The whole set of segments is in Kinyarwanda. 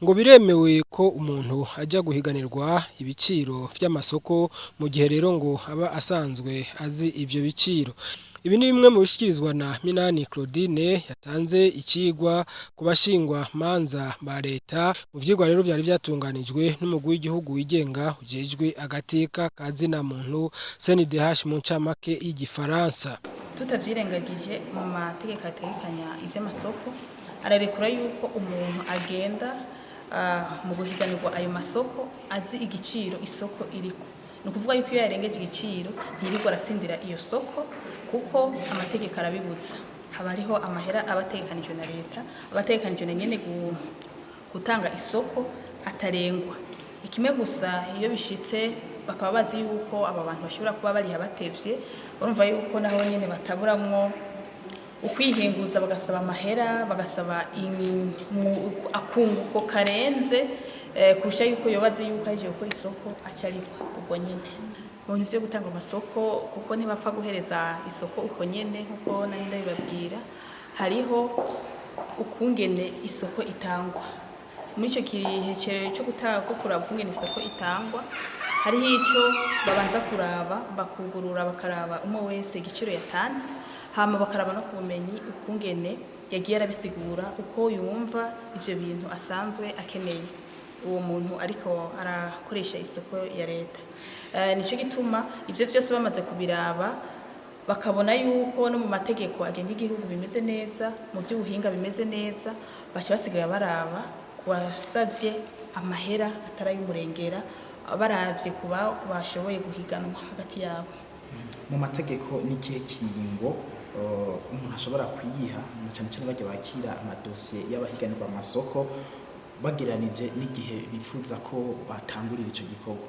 ngo biremewe ko umuntu ajya guhiganirwa ibiciro vy'amasoko mu gihe rero ngo aba asanzwe azi ivyo biciro. Ibi ni bimwe mu bishikirizwa na Minani Claudine yatanze ikigwa ku bashingwa manza ba leta mu vyigwa rero byari byatunganijwe n'umugwi w'igihugu wigenga ujejwe agateka kazina muntu CNDH mu ncamake y'igifaransa. Tutavyirengagije mu mategeko ategekanya ivy'amasoko ararekura yuko umuntu agenda mu guhiganirwa ayo masoko azi igiciro isoko iriko. Nukuvuga yuko iyo yarengeje igiciro ntirigwa aratsindira iyo soko kuko amategeko arabibutsa. Haba hariho amahera abategekanijwe na leta, abategekanijwe nyene gutanga isoko atarengwa. Ikime gusa iyo bishitse bakaba bazi yuko aba bantu bashobora kuba bari abatevye, urumva yuko naho nyene bataburamwo ukwihinguza bagasaba amahera, bagasaba akunguko karenze kurusha yuko yobaze yuko aje gukora isoko acarikwa ubwo nyene. Mu bintu vyo gutanga amasoko kuko ntibapfa guhereza isoko uko nyene nkuko nari ndabibabwira, hariho ukungene isoko itangwa. Muri ico gihe cyo kuraba ukungene isoko itangwa, hariho ico babanza kuraba, bakugurura bakaraba umwe wese igiciro yatanze, hama bakaraba no kubumenyi ukungene yagiye arabisigura uko yumva ivyo bintu asanzwe akeneye uwo muntu ariko arakoresha isoko ya leta. Nico gituma ivyo vyose bamaze kubiraba bakabona yuko no mu mategeko agenga igihugu bimeze neza, mu vy'ubuhinga bimeze neza, baca basigaye baraba kubasavye amahera atarayumurengera, baravye kuba bashoboye guhiganwa hagati yabo. Mu mategeko n'igihe kiringo umuntu ashobora kuyiha cyane cyane bajya bakira amadosiye y'abahiganirwa amasoko bageranije n'igihe bifuza ko batangurira ico gikorwa.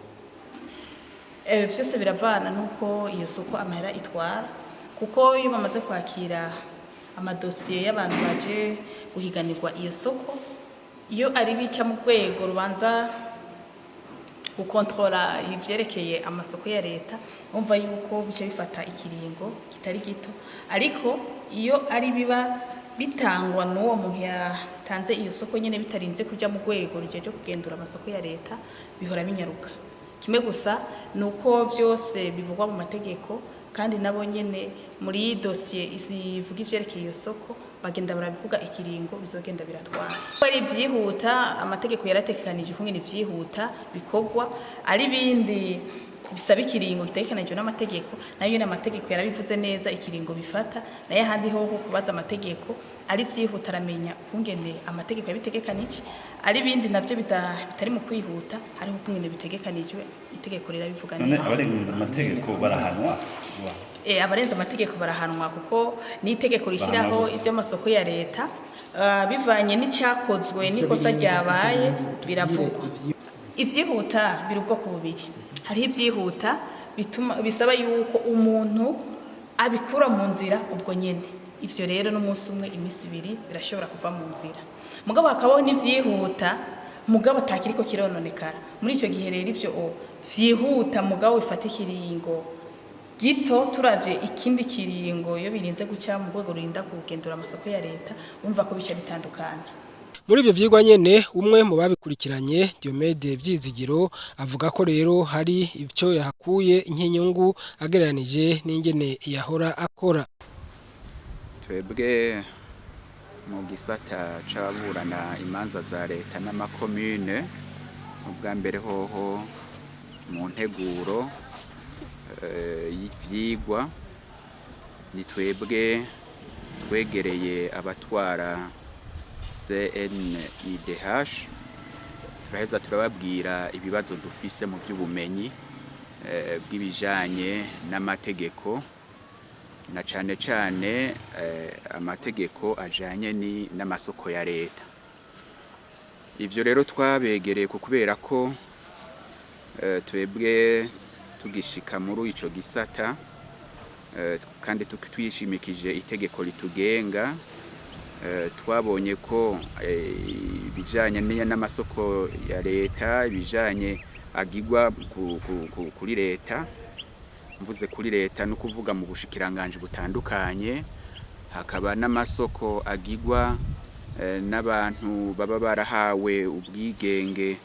Vyose biravana nuko iyo soko amahera itwara, kuko iyo bamaze kwakira amadosiye y'abantu baje guhiganirwa iyo soko, iyo ari bica mu rwego rubanza gukontrola ivyerekeye amasoko ya leta, umva yuko bice bifata ikiringo kitari gito, ariko iyo ari biba bitangwa n'uwo muntu yatanze iyo soko nyene bitarinze kuja mu rwego rujeje kugendura amasoko ya leta, bihora binyaruka. Kimwe gusa nuko vyose bivugwa mu mategeko, kandi nabo nyene muri dosiye isivuga ivyerekeye iyo soko bagenda barabivuga ikiringo bizogenda biratwara. Ari vyihuta amategeko yaratekanije kungene vyihuta bikorwa, ari bindi bisaba ikiringo gitekanije n'amategeko, nayo n'amategeko yarabivuze neza ikiringo bifata, naye handi ho kubaza amategeko ari vyihuta aramenya kungene amategeko yabitegekanije, ari bindi navyo bitari mu kwihuta hariho kungene bitegekanijwe itegeko rirabivuga neza. None abarenza amategeko barahanwa? Abarenza amategeko barahanwa kuko ni itegeko rishiraho ivy'amasoko ya leta, bivanye n'icyakozwe n'ikosa ryabaye biravugwa. Ivyihuta biri ubwoko bubiri. Hariho ivyihuta bisaba yuko umuntu abikura mu nzira ubwo nyene. Ivyo rero n'umunsi umwe imisi ibiri birashobora kuva mu nzira. Mugabo hakabaho n'ivyihuta mugabo atakiriko kirononekara. Muri ico gihe rero ivyo vyihuta mugabo bifata ikiringo gito, turavye ikindi kiringo iyo birinze guca mu rwego rurinda kugendura amasoko ya leta, umva ko bica bitandukana. Muri ivyo vyigwa nyene umwe mu babikurikiranye Diomede Vyizigiro avuga ko rero hari ivyo yahakuye nk'inyungu agereranije n'ingene yahora akora. Twebwe mu gisata c'aburana imanza za leta n'amakomune, ubwa mbere hoho mu nteguro y'ivyigwa ni twebwe twegereye abatwara CNIDH, turaheza turababwira ibibazo dufise mu by'ubumenyi bw'ibijanye n'amategeko, na cane cane amategeko ajanye n'amasoko ya leta. Ivyo rero twabegereye kubera ko twebwe tugishika muri ico gisata kandi twishimikije itegeko ritugenga, twabonye ko ibijanye n'amasoko ya leta, ibijanye agirwa kuri leta, mvuze kuri leta no kuvuga mu bushikiranganje butandukanye, hakaba n'amasoko agirwa n'abantu baba barahawe ubwigenge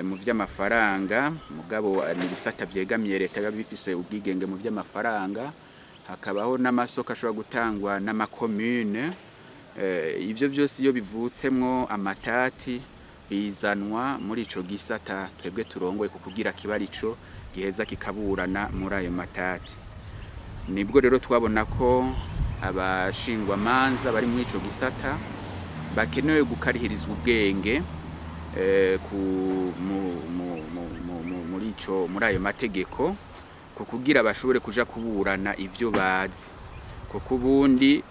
mu vy'amafaranga mugabo ni bisata vyegamiye leta biba bifise ubwigenge mu vy'amafaranga hakabaho n'amasoko ashobora gutangwa n'amakomune ivyo vyose iyo bivutsemwo amatati bizanwa muri ico gisata twebwe turongoye kukugira kibarico giheza kikaburana muri ayo matati nibwo rero twabona ko abashingwa manza bari muri ico gisata bakenewe gukarihirizwa ubwenge muri ayo mategeko kukugira bashobore kuja kuburana ivyo bazi kuko ubundi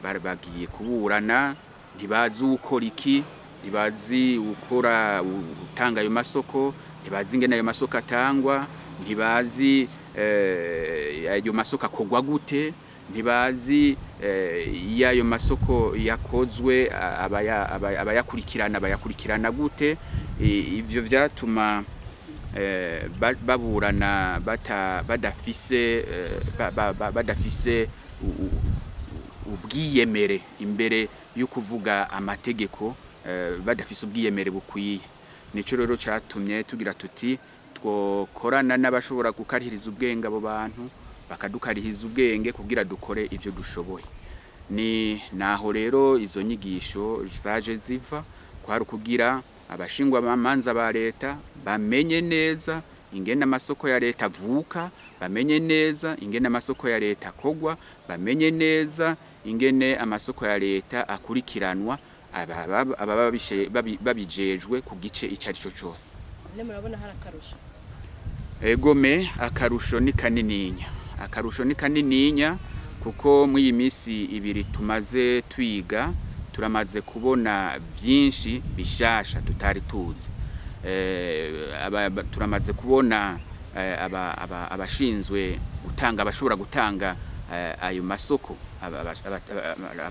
bagiye kuburana ntibazi ukora iki ntibazi ukora utanga ayo masoko ntibazi ingene ayo masoko atangwa ntibazi ayo masoko akogwa gute ntibazi iyo ayo masoko yakozwe abayakurikirana gute ivyo vyatuma baburana badafise ubwiyemere imbere yo kuvuga amategeko badafise ubwiyemere bukwiye nico rero catumye tugira tuti twokorana n'abashobora gukarihiriza ubwenge abo bantu bakadukarihiza ubwenge kugira dukore ivyo dushoboye ni naho rero izo nyigisho zaje ziva kwari kugira abashingwa bamanza ba leta bamenye neza ingene amasoko ya leta avuka bamenye neza ingene amasoko ya leta akogwa bamenye neza ingene amasoko ya leta akurikiranwa ababa babijejwe ku gice icari cyo cyose murabona hari akarusho egome akarusho ni kanininya kuko mu iyi minsi ibiri tumaze twiga turamaze kubona byinshi bishasha tutari tuzi turamaze kubona abashinzwe gutanga abashobora gutanga ayo masoko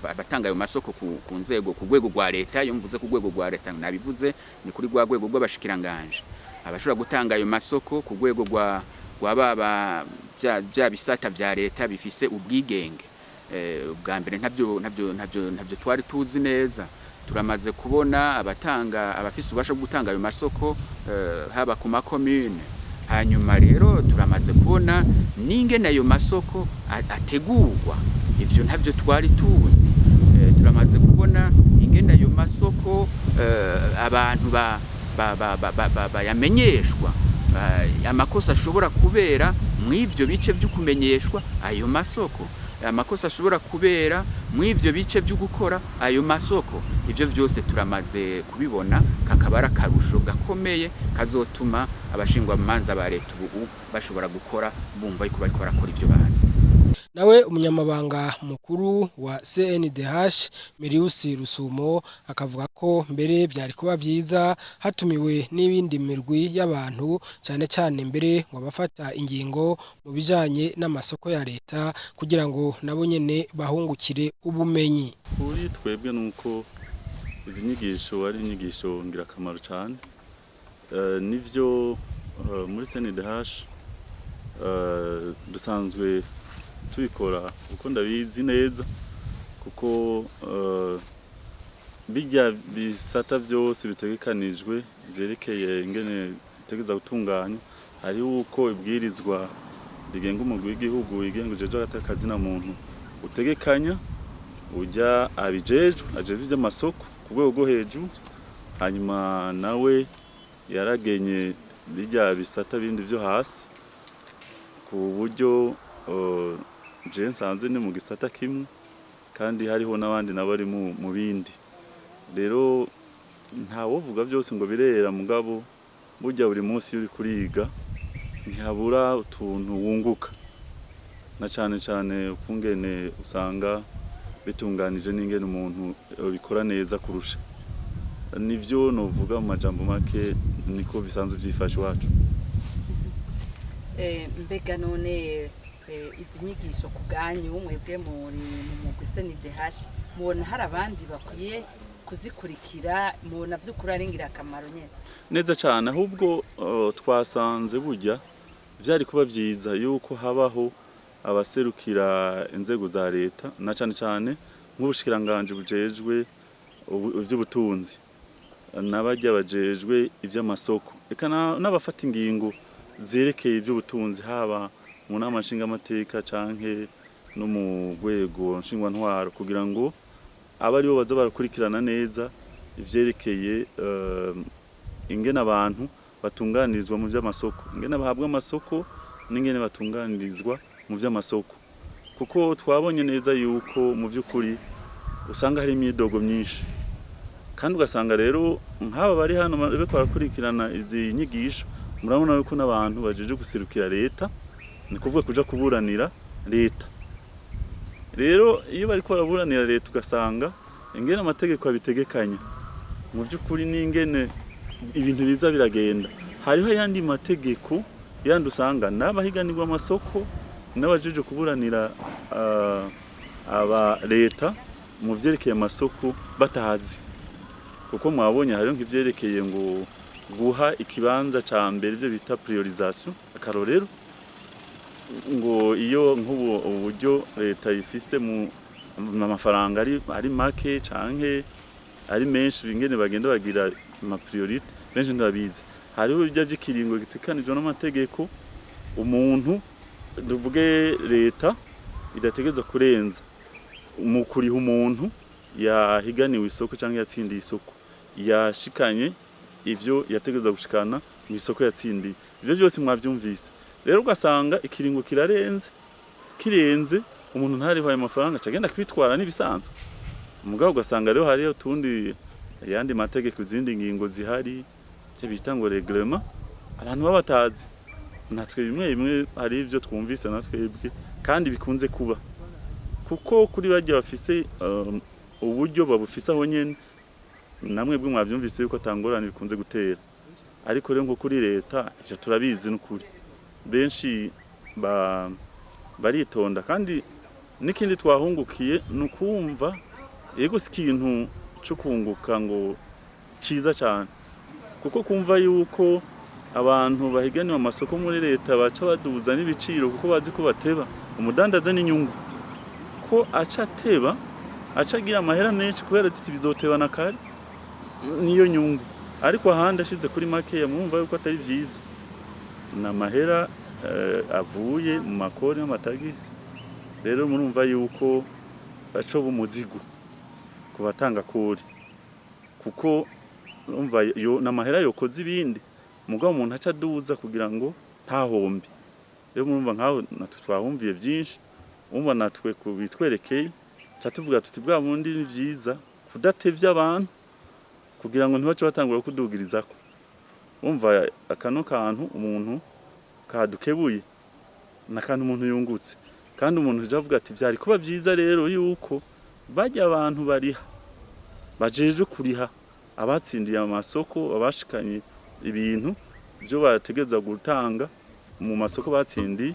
abatanga ayo masoko ku nzego ku rwego rwa leta iyo mvuze ku rwego rwa leta nabivuze ni kuri rwa rwego rw'abashikiranganje abashobora gutanga ayo masoko ku rwego rwa baba bya bisata vya leta bifise ubwigenge bwa mbere ntabyo twari tuzi neza turamaze kubona abafise ubasha gutanga ayo masoko haba ku makomune hanyuma rero turamaze kubona n'ingene ayo masoko ategurwa ivyo ntabyo twari tuzi turamaze kubona ingene ayo masoko abantu bayamenyeshwa amakosa ashobora kubera mw'ivyo bice byo kumenyeshwa ayo masoko amakosa ashobora kubera mw'ivyo bice byo gukora ayo masoko ivyo vyose turamaze kubibona kakabara karusho gakomeye kazotuma abashingwa manza ba leta ubu bashobora gukora bumva yuko bariko barakora ivyo bazi nawe umunyamabanga mukuru wa CNDH Merius Rusumo akavuga ko mbere byari kuba byiza hatumiwe n'ibindi mirwi y'abantu cyane cyane mbere ngo bafata ingingo mu bijanye n'amasoko ya leta kugira ngo nabo nyene bahungukire ubumenyi kuri twebwe nuko izi nyigisho ari inyigisho ngirakamaro cyane nivyo muri CNDH dusanzwe tubikora uko ndabizi neza kuko bijya bisata byose bitegekanijwe byerekeye ingene bitegeza gutunganya hari uko ibwirizwa rigenga umugwi w'igihugu igenga jeje agatakazi na muntu utegekanya ujya abijejwe ajeje by'amasoko ku rwego rwo hejuru hanyuma nawe yaragenye bijya bisata bindi byo hasi ku buryo je nsanzwe ni mu gisata kimwe kandi hariho n'abandi nabari mu bindi rero ntawovuga byose ngo birera mugabo burya buri munsi uri kuriga ntihabura utuntu wunguka na cyane cyane ukungene usanga bitunganije n'ingene umuntu bikora neza kurusha nivyo novuga mu majambo make niko bisanzwe byifashe wacu mbega none izi nyigisho ku bwanyu mwebwe muri mu CNDH mubona hari abandi bakwiye kuzikurikira mubona by'ukuri ari ingirakamaro nyene neza cyane ahubwo twasanze burya byari kuba byiza yuko habaho abaserukira inzego za leta na cyane cyane nk'ubushikiranganje bujejwe ivy'ubutunzi n'abajya bajejwe ivy'amasoko eka n'abafata ingingo zerekeye ivy'ubutunzi haba mu nama nshingamateka canke no mu rwego nshingwantwaro kugira ngo aba aribo baza barakurikirana neza ivyerekeye ingene abantu batunganirizwa mu vy'amasoko ingene bahabwa amasoko n'ingene batunganirizwa mu vy'amasoko kuko twabonye neza yuko mu vy'ukuri usanga hari imyidogo myinshi kandi ugasanga rero nk'aba bari hano bariko barakurikirana izi nyigisho murabona yuko n'abantu bajeje gusirukira leta ni kuvuga kuja kuburanira leta rero iyo bariko baraburanira leta ugasanga ingene amategeko abitegekanya mu vy'ukuri n'ingene ibintu biza biragenda hariho ayandi mategeko yandi usanga n'abahiganirwa amasoko n'abajeje kuburanira aba leta mu vyerekeye amasoko batazi kuko mwabonye hariho nk'ivyerekeye ngo guha ikibanza ca mbere byo bita priorisation akarorero ngo iyo nk'ubu uburyo leta ifise mu amafaranga ari make canke ari menshi bingene bagenda bagira ama priorite benshi ndabizi hariho ibyo by'ikiringo gitekanijwe n'amategeko umuntu duvuge leta idategezwa kurenza mu kuriha umuntu yahiganiwe isoko canke yatsindiye isoko yashikanye ivyo yategezwa gushikana mu isoko yatsindiye ivyo byose mwavyumvise rero ugasanga ikiringo kirenze umuntu ntariho ayo mafaranga cagenda kwitwara n'ibisanzwe umugabo ugasanga rero hariyo tundi yandi mategeko izindi ngingo zihari cyo bita ngo reglement abantu babatazi natwe bimwe hari ivyo twumvise natwebwe kandi bikunze kuba kuko kuri bajya bafise uburyo babufise aho nyene namwe bwo mwavyumvise yuko tangorane bikunze gutera ariko rero nko kuri leta ivyo turabizi n'ukuri benshi baritonda kandi n'ikindi twahungukiye nukumva yego sikintu cyo kunguka ngo ciza cyane kuko kumva yuko abantu bahiganiwe amasoko muri leta baca baduza n'ibiciro kuko bazi ko bateba umudandaza n'inyungu ko aca teba aca agira amahera menshi kubera ati bizoteba na kare niyo nyungu ariko ahandi ashize kuri make yamwumva yuko atari vyiza na mahera avuye mu makori n'amatagisi rero murumva yuko bacoba umuzigo kubatanga kori kuko umva yo namahera yokoze ibindi mugabo umuntu aca duza kugira ngo ntahombe rero murumva nkaho natwe twahumviye byinshi umva natwe kubitwerekeye cyatuvuga tuti bwa bundi ni vyiza kudatevya abantu kugira ngo ntibace batangura kudugirizako umva akano kantu umuntu kadukebuye nakantu umuntu yungutse kandi umuntu javuga ati byari kuba byiza rero yuko bajya abantu bariha bajeje kuriha abatsindiye amasoko abashikanye ibintu byo bategeza gutanga mu masoko batsindiye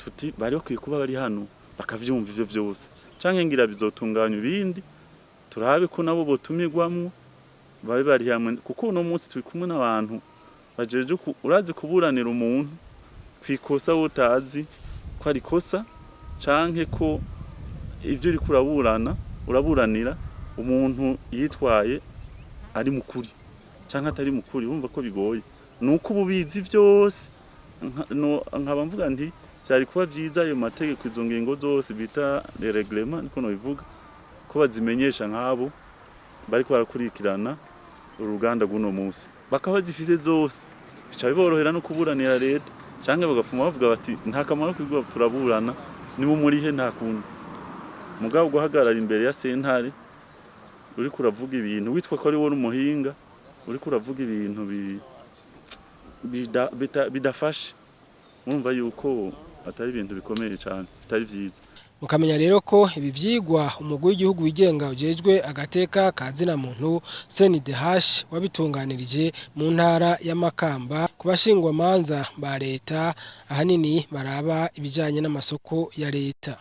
tuti bari bakwiye kuba bari hano bakavyumva ivyo byose canke ngira bizotunganya ibindi turabe ko nabo botumirwamwo babe bari hamwe kuko uno munsi turi kumwe n'abantu bajeje urazi kuburanira umuntu kwikosa utazi ko ari kosa canke ko ivyo uri uraburanira umuntu yitwaye ari mukuri canke atari mukuri wumva ko bigoye nuko ububizi byose nkaba mvuga nti cyari kuba byiza ayo mategeko izo ngingo zose bita les règlements niko no bivuga ko bazimenyesha nkabo bari barakurikirana uruganda guno munsi bakaba zifise zose bica biborohera no kuburanira leta canke bagafuma bavuga bati nta kamaro kwigwa turaburana nibo murihe nta kundi mugabo guhagarara imbere ya sentare uri kuravuga ibintu witwa ko ari wowe umuhinga uri kuravuga ibintu bidafashe urumva yuko atari ibintu bikomeye cyane atari vyiza mukamenya rero ko ibi vyigwa umugwi w'igihugu wigenga ujejwe agateka kazina muntu CNDH wabitunganirije mu ntara ya Makamba kubashingwa manza ba leta ahanini baraba ibijanye n'amasoko ya leta.